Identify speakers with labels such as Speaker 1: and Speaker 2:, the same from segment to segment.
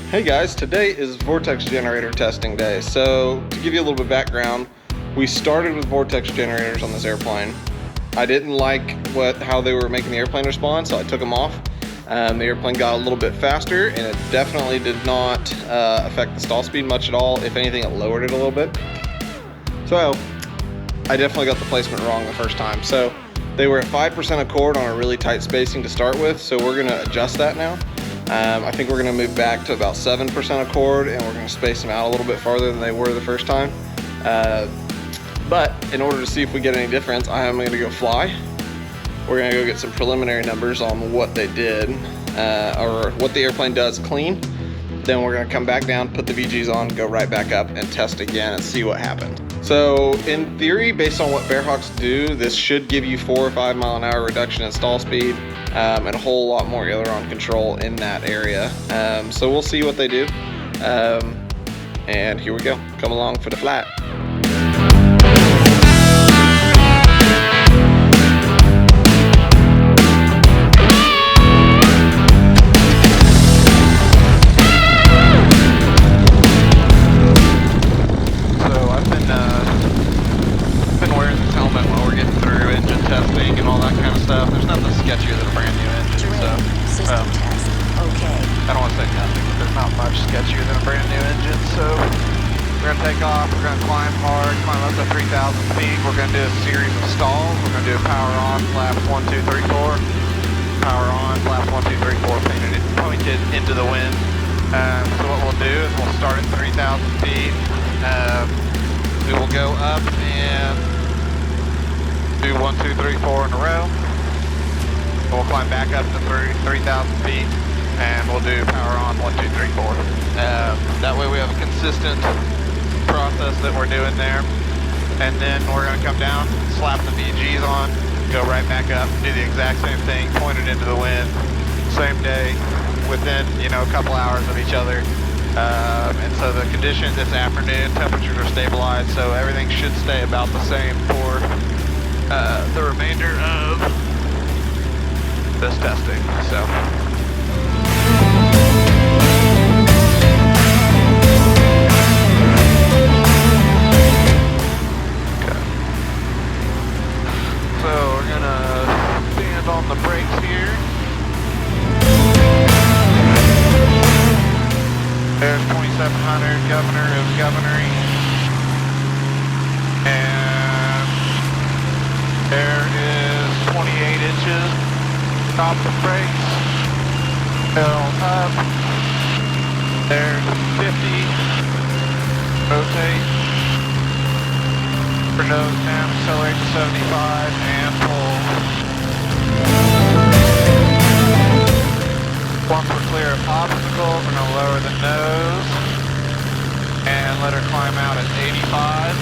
Speaker 1: Hey guys, today is Vortex generator testing day. So to give you a little bit of background, we started with Vortex generators on this airplane. I didn't like how they were making the airplane respond, so I took them off. The airplane got a little bit faster, and it definitely did not affect the stall speed much at all. If anything, it lowered it a little bit. So I definitely got the placement wrong the first time. So they were at 5% accord on a really tight spacing to start with, so we're gonna adjust that now. I think we're gonna move back to about 7% accord, and we're gonna space them out a little bit farther than they were the first time. But in order to see if we get any difference, I am gonna go fly. We're gonna go get some preliminary numbers on what they did, or what the airplane does clean. Then we're gonna come back down, put the VGs on, go right back up and test again and see what happened. So in theory, based on what Bearhawks do, this should give you 4 or 5 mile an hour reduction in stall speed, and a whole lot more aileron control in that area. So we'll see what they do. And here we go, come along for the flight.
Speaker 2: Sketchier than a brand new engine, so
Speaker 3: okay.
Speaker 2: I don't want to say nothing, but there's not much sketchier than a brand new engine. So we're going to take off, we're going to climb hard, climb up to 3,000 feet. We're going to do a series of stalls. We're going to do a power on, flaps 1, 2, 3, 4. Power on, flaps 1, 2, 3, 4, pointed into the wind. So what we'll do is we'll start at 3,000 feet. We will go up and do 1, 2, 3, 4 in a row. We'll climb back up to 3,000 feet, and we'll do power on 1, 2, 3, 4. That way we have a consistent process that we're doing there. And then we're going to come down, slap the VGs on, go right back up, do the exact same thing, point it into the wind, same day, within a couple hours of each other. And so the conditions this afternoon, temperatures are stabilized, so everything should stay about the same for the remainder of this testing. So okay, so we're gonna stand on the brakes here. There's 2700, governor is governoring, and there is 28 inches. Stop the brakes, pedal up, there's 50, rotate, for nose down, accelerate to 75, and pull. Once we're clear of obstacle, we're going to lower the nose, and let her climb out at 85.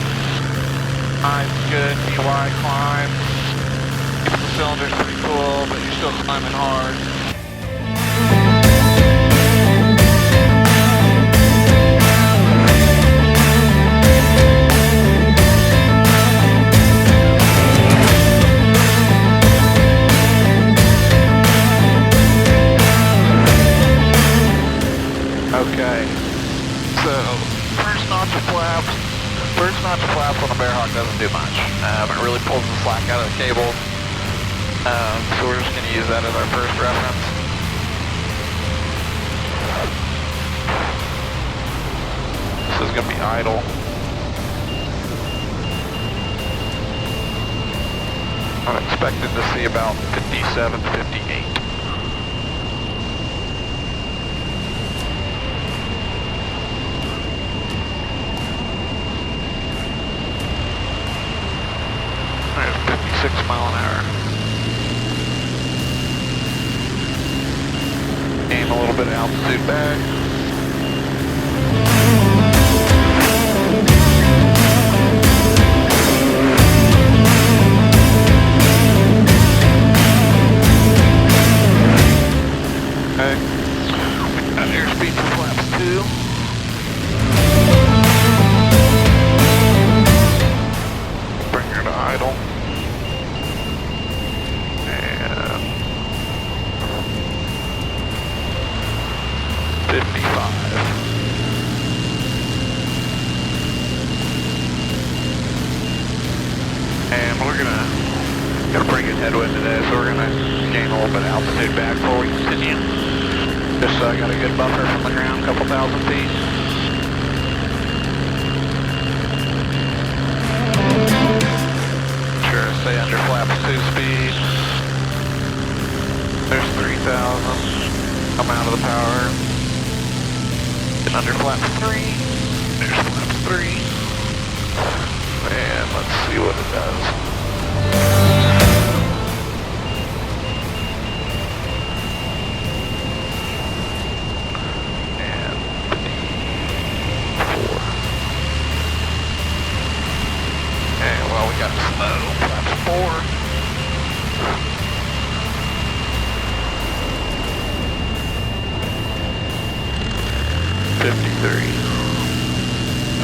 Speaker 2: Nice, good, DY climb. The cylinder's pretty cool, but you're still climbing hard. Okay, so first notch of flaps on the Bearhawk doesn't do much. It really pulls the slack out of the cable. So we're just going to use that as our first reference. This is going to be idle. I'm expecting to see about 57, 58. There's 56 mile an hour. Gain a little bit of altitude back. Okay. Got airspeed for flaps 2. Bring her to idle. And 55. And we're got a pretty good headwind today, so we're gonna gain a little bit of altitude back before we continue. Just so I got a good buffer from the ground, a couple thousand feet. Sure, stay under flaps 2 speed. There's 3,000. Come out of the power. Get under flaps 3. There's flaps 3. And let's see what it does. Got slow, flaps 4.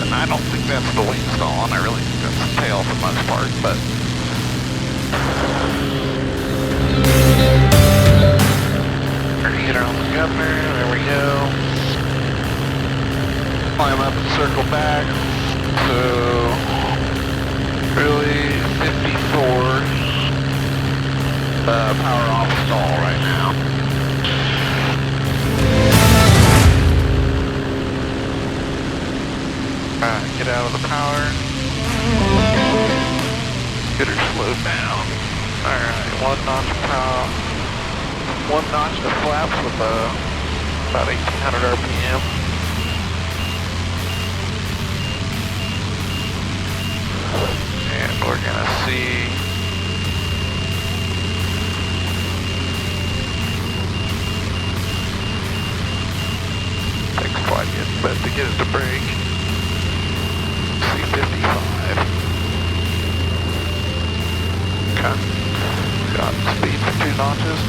Speaker 2: And I don't think that's the wing stall, I really think that's the tail for the most part, but get her on the governor, there we go. Climb up and circle back. So really 54 power off stall right now. Alright, get out of the power. Get her slowed down. Alright, 1 notch power. 1 notch to flaps with about 1800 RPM. And we're gonna see takes quite a bit to get it to brake. C55. Okay. Got speed for 2 notches.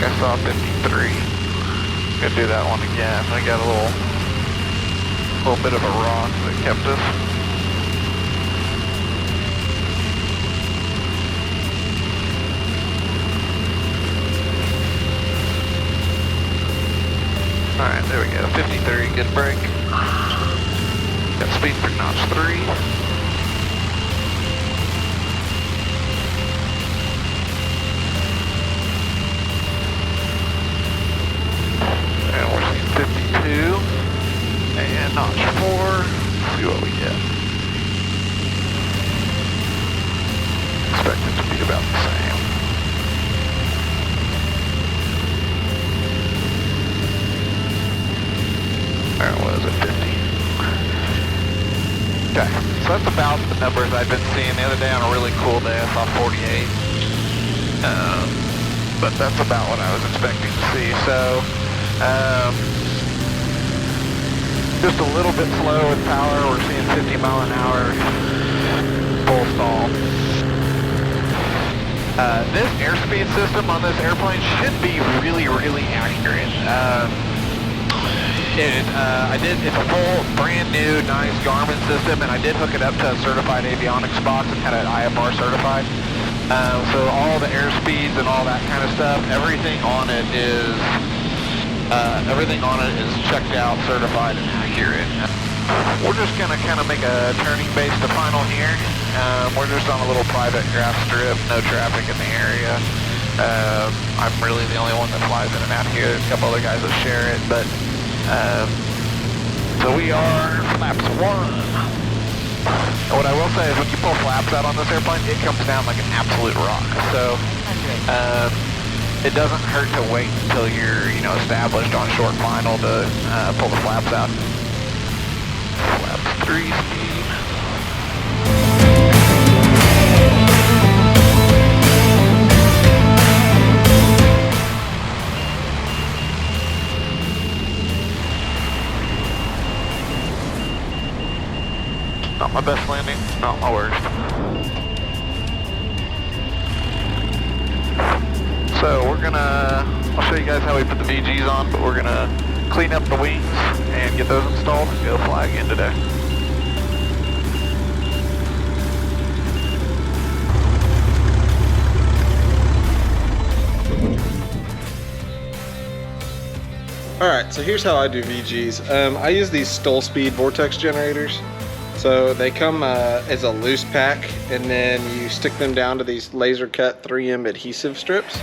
Speaker 2: I saw 53. Gonna do that one again. I got a little bit of a rock that kept us. Alright, there we go. 53, good brake. Got speed for notch 3. And notch 4, let's see what we get. Expect it to be about the same. There, what is it, 50? Okay, so that's about the numbers I've been seeing. The other day on a really cool day I saw 48. But that's about what I was expecting to see. So, just a little bit slow with power. We're seeing 50 mile an hour full stall. This airspeed system on this airplane should be really, really accurate. It's a full, brand new, nice Garmin system, and I did hook it up to a certified avionics box and had it IFR certified. So all the airspeeds and all that kind of stuff, everything on it is checked out, certified, and accurate. We're just gonna kind of make a turning base to final here. We're just on a little private grass strip, no traffic in the area. I'm really the only one that flies in and out here. There's a couple other guys that share it, but so we are flaps 1. What I will say is when you pull flaps out on this airplane, it comes down like an absolute rock. So it doesn't hurt to wait until you're, established on short final to pull the flaps out. Flaps 3 speed. Not my best landing, not my worst. So I'll show you guys how we put the VGs on, but we're gonna clean up the wings and get those installed and go fly again today.
Speaker 1: Alright, so here's how I do VGs. I use these Stall Speed Vortex generators. So they come as a loose pack, and then you stick them down to these laser cut 3M adhesive strips.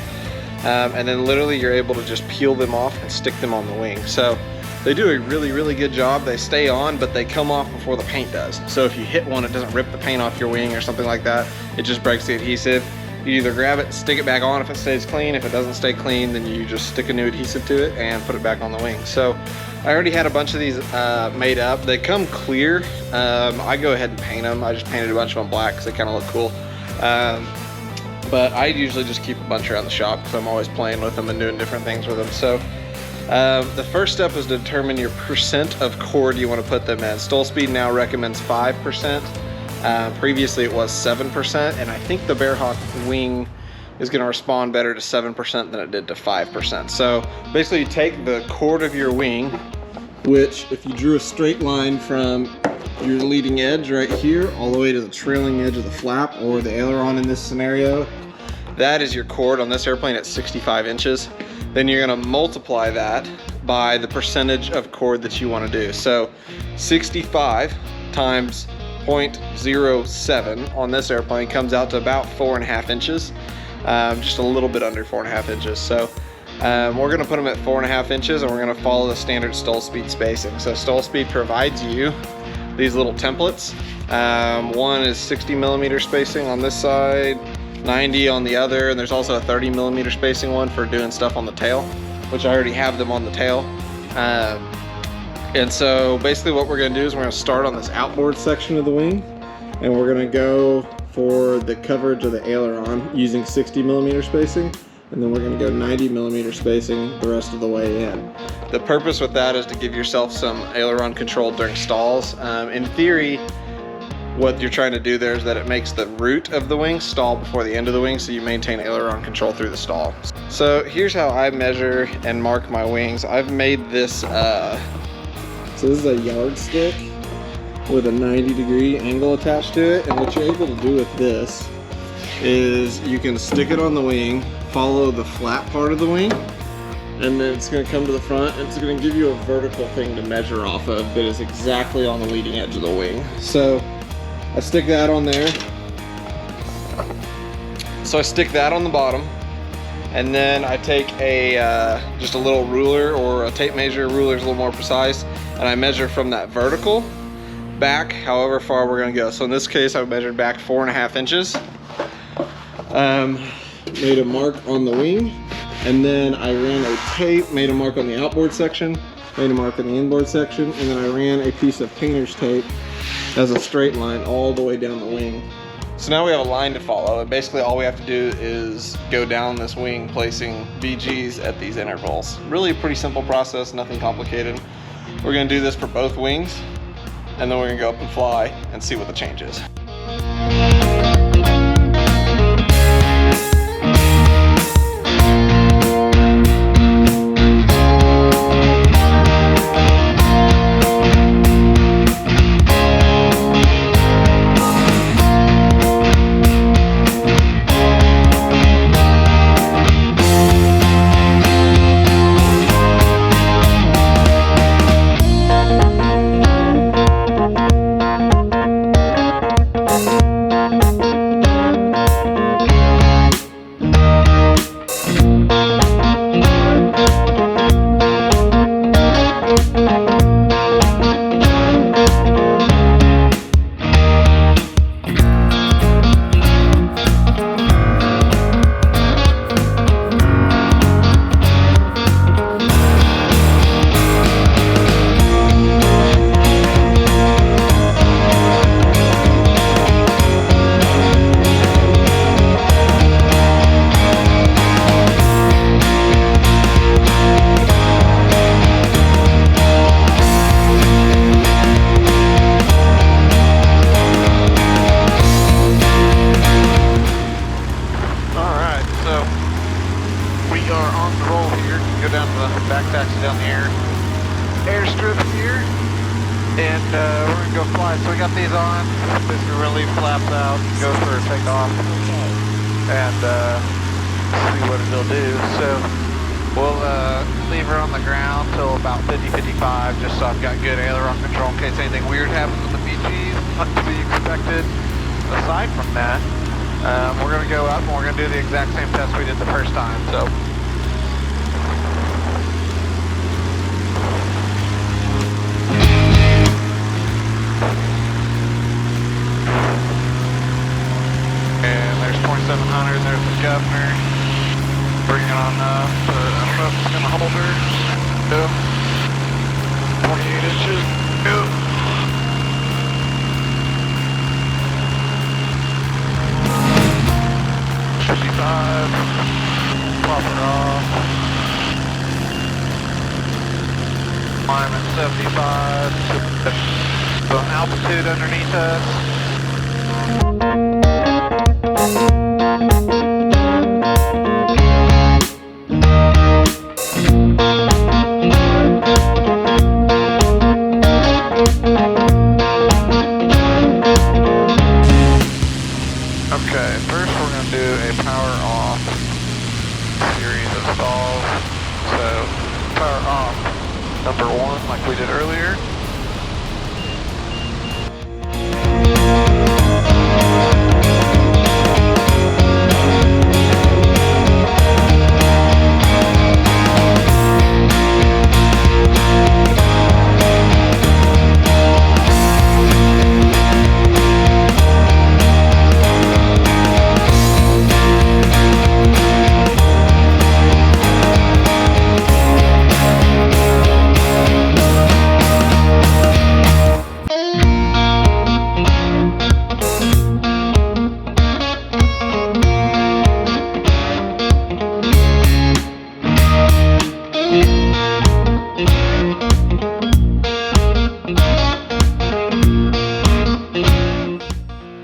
Speaker 1: And then literally you're able to just peel them off and stick them on the wing. So they do a really, really good job. They stay on, but they come off before the paint does. So if you hit one, it doesn't rip the paint off your wing or something like that. It just breaks the adhesive. You either grab it, stick it back on if it stays clean. If it doesn't stay clean, then you just stick a new adhesive to it and put it back on the wing. So I already had a bunch of these made up. They come clear. I go ahead and paint them. I just painted a bunch of them black because they kind of look cool. But I usually just keep a bunch around the shop because I'm always playing with them and doing different things with them. So the first step is to determine your percent of cord you want to put them in. Stall Speed now recommends 5%. Previously it was 7%, and I think the Bearhawk wing is going to respond better to 7% than it did to 5%. So basically you take the cord of your wing, which if you drew a straight line from your leading edge right here all the way to the trailing edge of the flap or the aileron in this scenario, that is your cord on this airplane at 65 inches. Then you're going to multiply that by the percentage of cord that you want to do. So 65 times 0.07 on this airplane comes out to about 4.5 inches, just a little bit under 4.5 inches. So we're going to put them at 4.5 inches, and we're going to follow the standard Stall Speed spacing. So Stall Speed provides you these little templates. One is 60 millimeter spacing on this side, 90 on the other, and there's also a 30 millimeter spacing one for doing stuff on the tail, which I already have them on the tail. And so basically what we're going to do is we're going to start on this outboard section of the wing, and we're going to go for the coverage of the aileron using 60 millimeter spacing, and then we're going to go 90 millimeter spacing the rest of the way in. The purpose with that is to give yourself some aileron control during stalls. In theory, what you're trying to do there is that it makes the root of the wing stall before the end of the wing, so you maintain aileron control through the stall. So here's how I measure and mark my wings. I've made this so this is a yardstick with a 90-degree angle attached to it, and what you're able to do with this is you can stick it on the wing, follow the flat part of the wing, and then it's going to come to the front, and it's going to give you a vertical thing to measure off of that is exactly on the leading edge of the wing. So I stick that on there. So I stick that on the bottom, and then I take a just a little ruler or a tape measure. Ruler is a little more precise, and I measure from that vertical back however far we're going to go. So in this case I measured back 4.5 inches. Made a mark on the wing, and then I ran a tape, made a mark on the outboard section, made a mark on the inboard section, and then I ran a piece of painter's tape as a straight line all the way down the wing. So now we have a line to follow, and basically all we have to do is go down this wing placing VGs at these intervals. Really a pretty simple process, nothing complicated. We're going to do this for both wings, and then we're going to go up and fly and see what the change is. Down the airstrip here, and we're gonna go fly. So we got these on. Basically, relief flaps out, go for a takeoff, and see what it'll do. So we'll leave
Speaker 2: lever on the ground till about 50-55, just so I've got good aileron control in case anything weird happens with the BGs. Not to be expected. Aside from that, we're going to go up and we're going to do the exact same test we did the first time. So. And there's 2700, there's the governor. Bring it on up to, I don't know if it's going to hold her. Go. 28 inches. Go. Pop it off. Climb at 75. So altitude underneath us. Okay, first we're going to do a power off series of stalls. So, power off number 1 like we did earlier.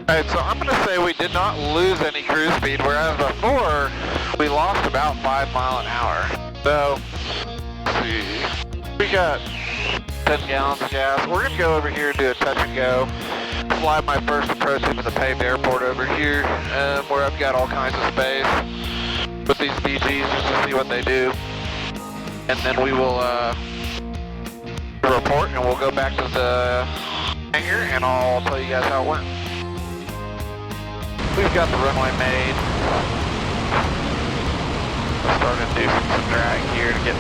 Speaker 2: Alright, so I'm going to say we did not lose any cruise speed, whereas before we lost about 5 miles an hour. So, let's see, we got 10 gallons of gas. We're going to go over here and do a touch and go. Fly my first approach into the paved airport over here, where I've got all kinds of space with these BGs just to see what they do. And then we will report and we'll go back to the hangar and I'll tell you guys how it went. We've got the runway made. Starting to do some drag here to get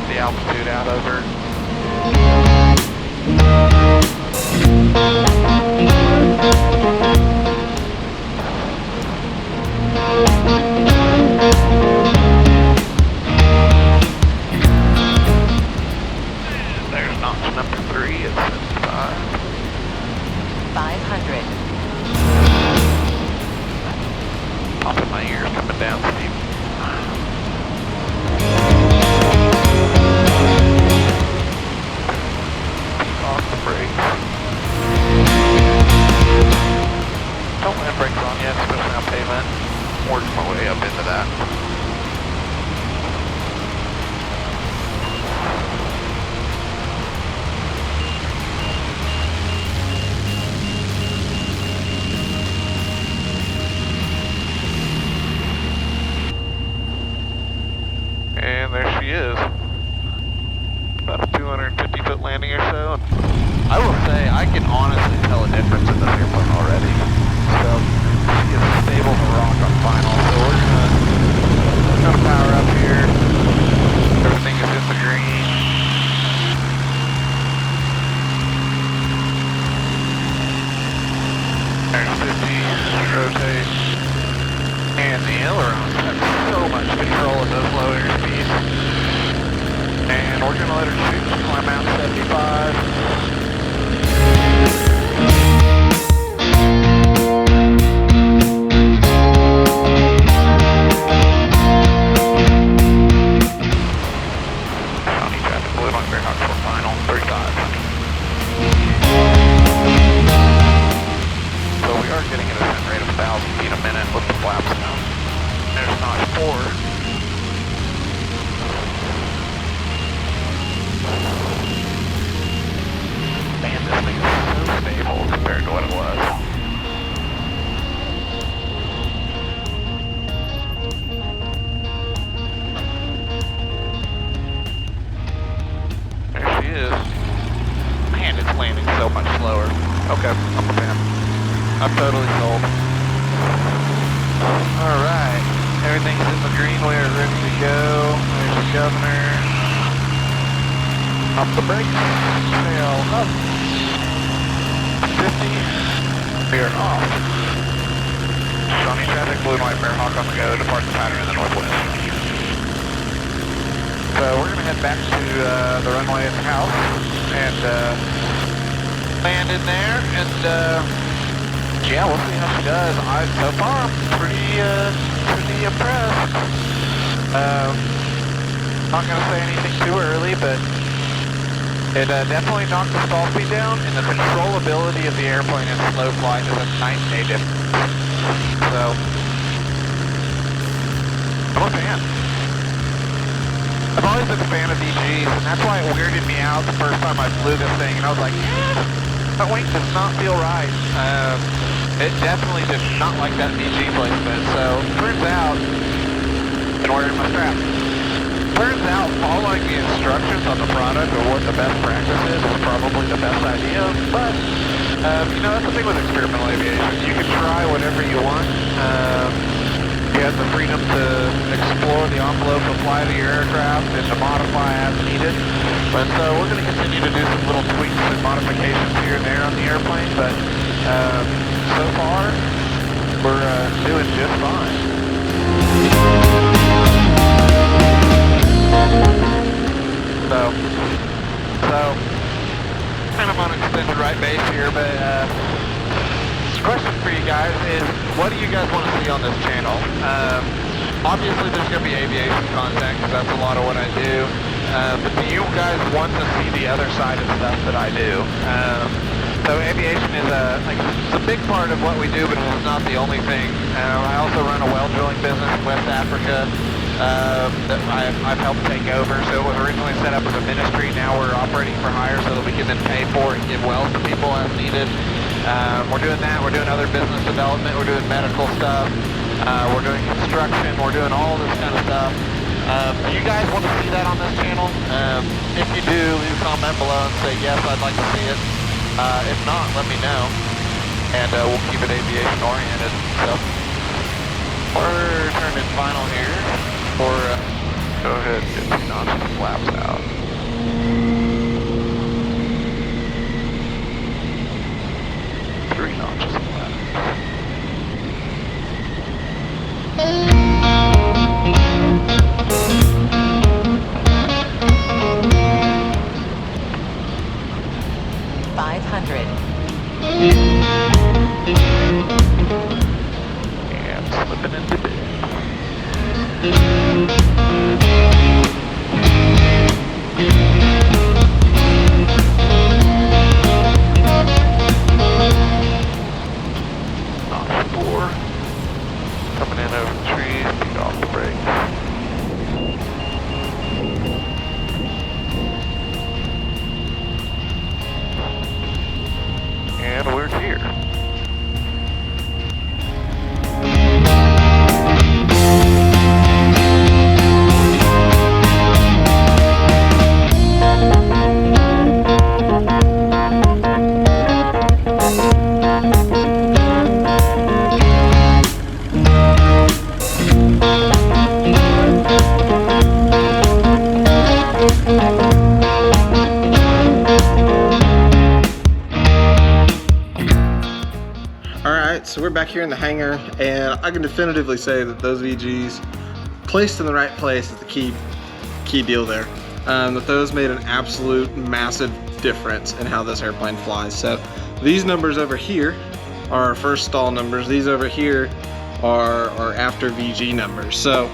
Speaker 2: the altitude out over. There's notch number 3 at 75.
Speaker 3: 500.
Speaker 2: Popping my ears coming down steep. Off the brakes. Don't have brakes on yet, especially on pavement. Working my way up into that. And there she is. About a 250-foot landing or so. I will say, I can honestly tell a difference in this airplane already. So, she is stable to rock on final. So we're gonna power up here. Everything is in the green. There's 50, rotate. And the ailerons have so much control at those low airspeeds. And we're going to let her shoot, climb out 75. County traffic blue on Bearhawk for final, 35. So we are getting a descent rate of 1,000 feet a minute with the flaps down. There's notch 4. Man, this thing is so stable compared to what it was. slower. Okay, I'm a fan. I'm totally sold. Alright, everything's in the green, we are ready to go. There's the governor. Up the brakes, sail up. 50, we are off. Shawnee traffic, blue and white Bearhawk on the go, depart the pattern in the northwest. So we're going to head back to the runway at the house and land in there, and yeah, we'll see how she does. So far, I'm pretty impressed. Not going to say anything too early, but it definitely knocked the stall speed down, and the controllability of the airplane in slow flight is a night and day difference. So, I'm a fan. I've always been a fan of VGs, and that's why it weirded me out the first time I flew this thing, and I was like, that wing does not feel right. It definitely did not like that VG placement, so turns out, and wearing my strap. Turns out following the instructions on the product or what the best practice is probably the best idea, but you know, that's the thing with experimental aviation. You can try whatever you want. You have the freedom to explore the envelope of flight of your aircraft and to modify as needed. But so we're going to continue to do some little tweaks and modifications here and there on the airplane, but so far we're doing just fine. So kind of on extended right base here, but question for you guys is, what do you guys want to see on this channel? Obviously there's going to be aviation content because that's a lot of what I do, but do you guys want to see the other side of stuff that I do? So aviation is it's a big part of what we do, but it's not the only thing. I also run a well drilling business in West Africa that I've helped take over. So it was originally set up as a ministry. Now we're operating for hire so that we can then pay for it and give wells to people as needed. We're doing that. We're doing other business development. We're doing medical stuff. We're doing construction. We're doing all this kind of stuff. Do you guys want to see that on this channel? If you do, leave a comment below and say, yes, I'd like to see it. If not, let me know. And we'll keep it aviation oriented. So we're turning final here. Or go ahead and get 2 notches of flaps out. Three notches of flaps. And slipping into bed. Notch 4. Coming in over the trees, beat off the brakes. And we're here.
Speaker 1: So we're back here in the hangar, and I can definitively say that those VGs placed in the right place is the key deal there. That those made an absolute massive difference in how this airplane flies. So these numbers over here are our first stall numbers. These over here are after VG numbers. So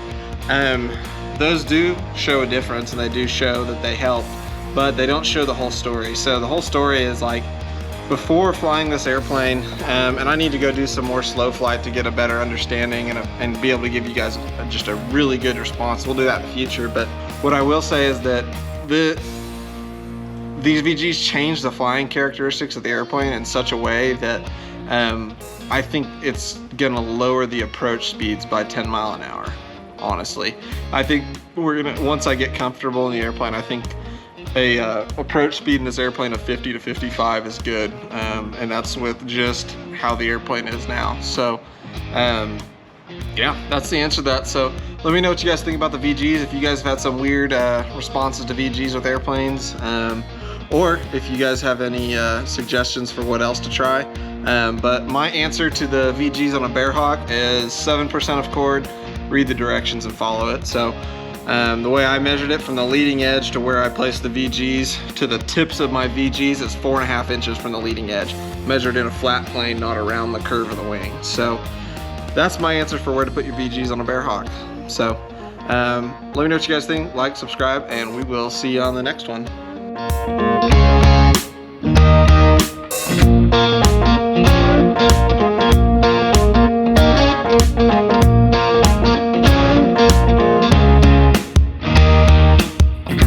Speaker 1: those do show a difference, and they do show that they help, but they don't show the whole story. So the whole story is like, before flying this airplane, and I need to go do some more slow flight to get a better understanding and be able to give you guys just a really good response. We'll do that in the future, but what I will say is that these VGs change the flying characteristics of the airplane in such a way that I think it's gonna lower the approach speeds by 10 miles an hour, honestly. I think we're gonna, once I get comfortable in the airplane, I think a approach speed in this airplane of 50 to 55 is good, and that's with just how the airplane is now. So yeah, that's the answer to that. So let me know what you guys think about the VGs, if you guys have had some weird responses to VGs with airplanes, or if you guys have any suggestions for what else to try. But my answer to the VGs on a Bearhawk is 7% of chord, read the directions and follow it. So the way I measured it, from the leading edge to where I placed the VGs to the tips of my VGs, is 4.5 inches from the leading edge, measured in a flat plane, not around the curve of the wing. So that's my answer for where to put your VGs on a Bearhawk. So let me know what you guys think, like, subscribe, and we will see you on the next one.